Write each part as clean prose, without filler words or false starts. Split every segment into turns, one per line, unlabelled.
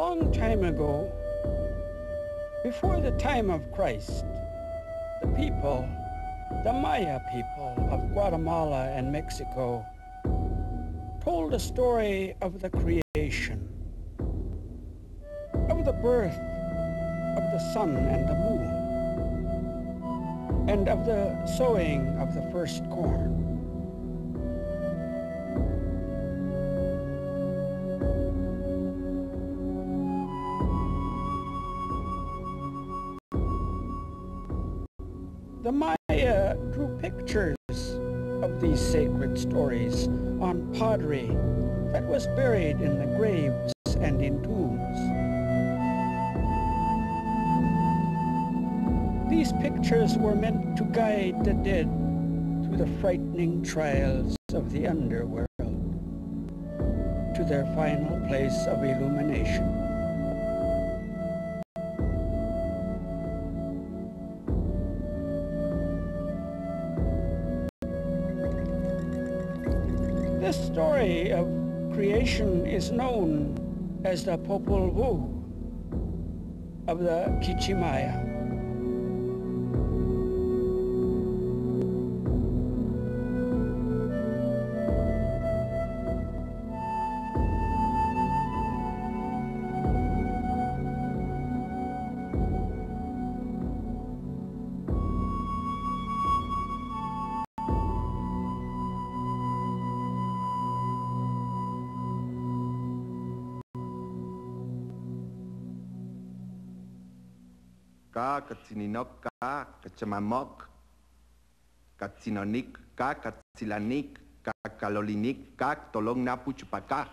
long time ago, before the time of Christ, the people, the Maya people of Guatemala and Mexico, told a story of the creation, of the birth of the sun and the moon, and of the sowing of the first corn. The Maya drew pictures of these sacred stories on pottery that was buried in the graves and in tombs. These pictures were meant to guide the dead through the frightening trials of the underworld to their final place of illumination. This story of creation is known as the Popol Vuh of the Kichimaya.
Ka katsinok ka kachamamok katsinonik ka katsilanik ka kalolinik ka tolong napu chupaka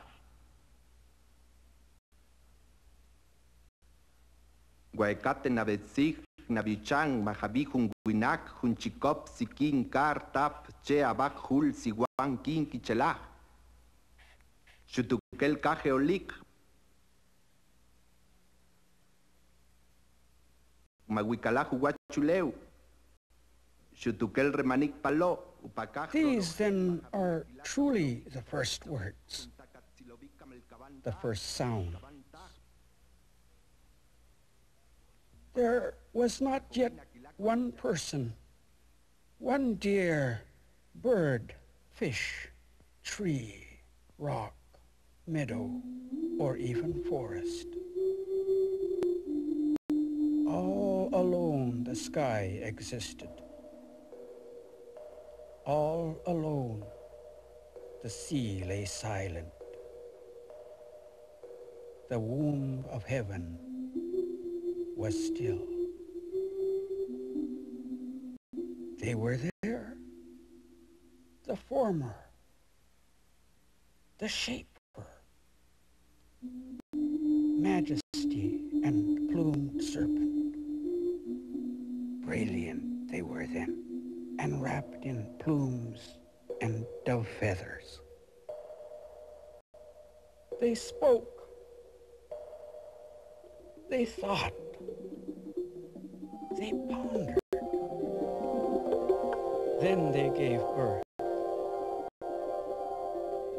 guaecate navetsig navichang mahabi hunguinak hunchikop sikin kar tap che abak hul siguan kin kichelah chutukel ka geolik Maguicalajo guachuleu, Shutukel remanik palo, upacaj.
These then are truly the first words, the first sound. There was not yet one person, one deer, bird, fish, tree, rock, meadow, or even forest. All alone the sky existed. All alone the sea lay silent. The womb of heaven was still. They were there, the former, the shaper, majesty and plumed serpent. Brilliant they were then, and wrapped in plumes and dove feathers. They spoke. They thought. They pondered. Then they gave birth.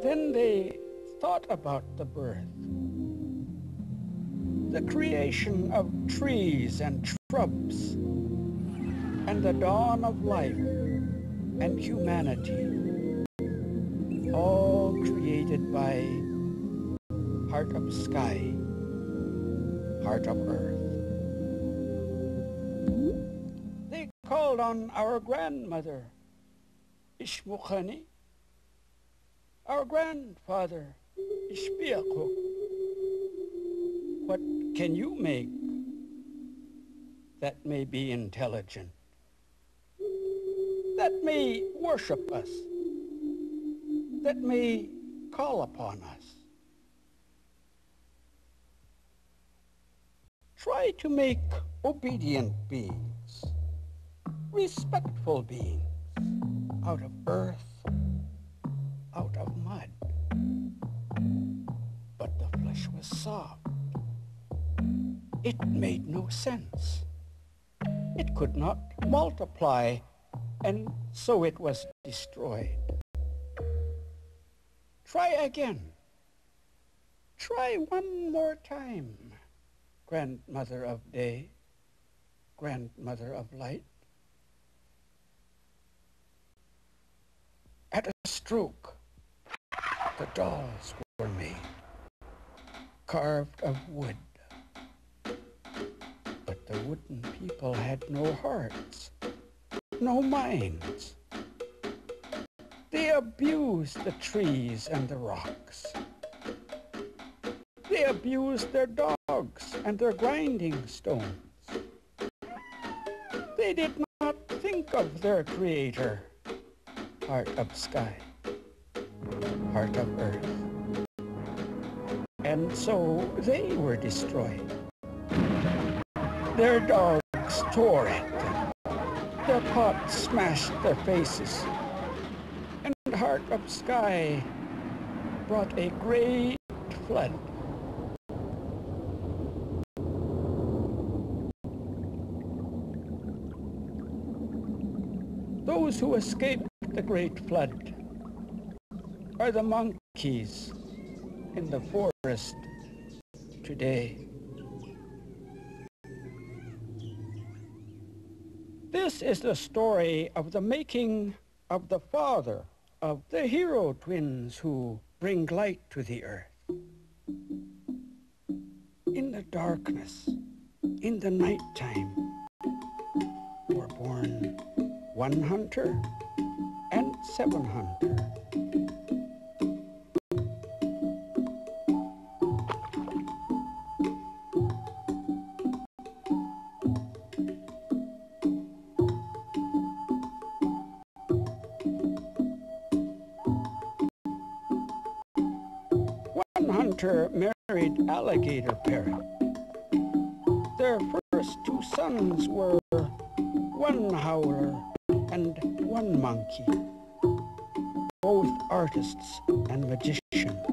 Then they thought about the birth, the creation of trees and shrubs, and the dawn of life and humanity, all created by heart of sky, heart of earth. They called on our grandmother, Ishmukhani, our grandfather, Ishpiaquk. What can you make that may be intelligent, that may worship us, that may call upon us? Try to make obedient beings, respectful beings, out of earth, out of mud. But the flesh was soft. It made no sense. It could not multiply, and so it was destroyed. Try again. Try one more time, grandmother of day, grandmother of light. At a stroke, the dolls were made, carved of wood. But the wooden people had no hearts, no minds. They abused the trees and the rocks. They abused their dogs and their grinding stones. They did not think of their creator, heart of sky, heart of earth. And so they were destroyed. Their dogs tore at them. Their pots smashed their faces. And heart of sky brought a great flood. Those who escaped the great flood are the monkeys in the forest today. This is the story of the making of the father of the hero twins who bring light to the earth. In the darkness, in the nighttime, were born one hunter and seven hunter. 1 hunter married alligator parrot. Their first 2 sons were 1 howler and 1 monkey, both artists and magicians.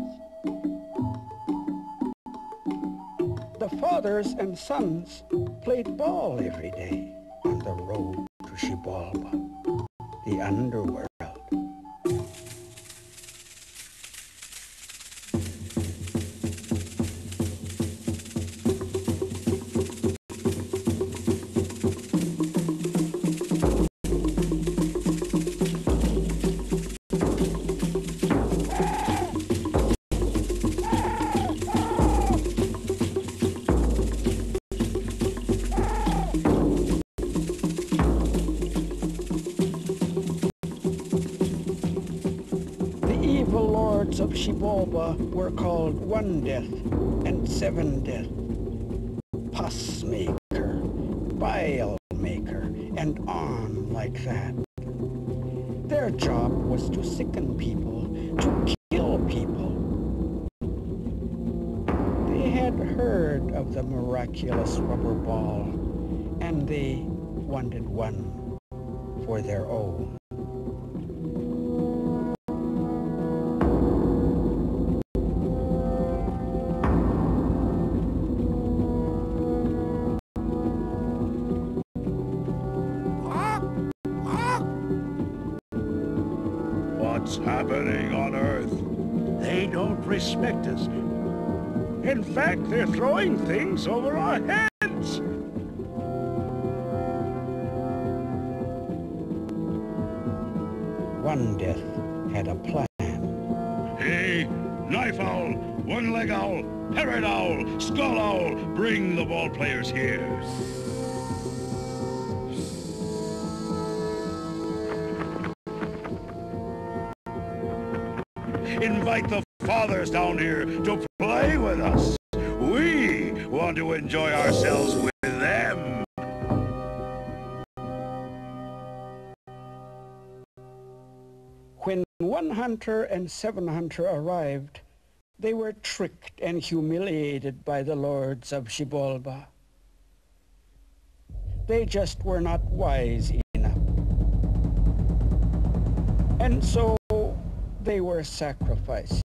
The fathers and sons played ball every day on the road to Xibalba, the underworld. Of Xibalba were called 1 Death and 7 Death, pus maker, bile maker, and on like that. Their job was to sicken people, to kill people. They had heard of the miraculous rubber ball, and they wanted one for their own.
What's happening on Earth? They don't respect us. In fact, they're throwing things over our heads.
One Death had a plan.
Hey, knife owl, one-leg owl, parrot owl, skull owl, bring the ball players here. Invite the fathers down here to play with us. We want to enjoy ourselves with them.
When 1 hunter and 7 hunter arrived, they were tricked and humiliated by the lords of Xibalba. They just were not wise enough. And so they were sacrificed.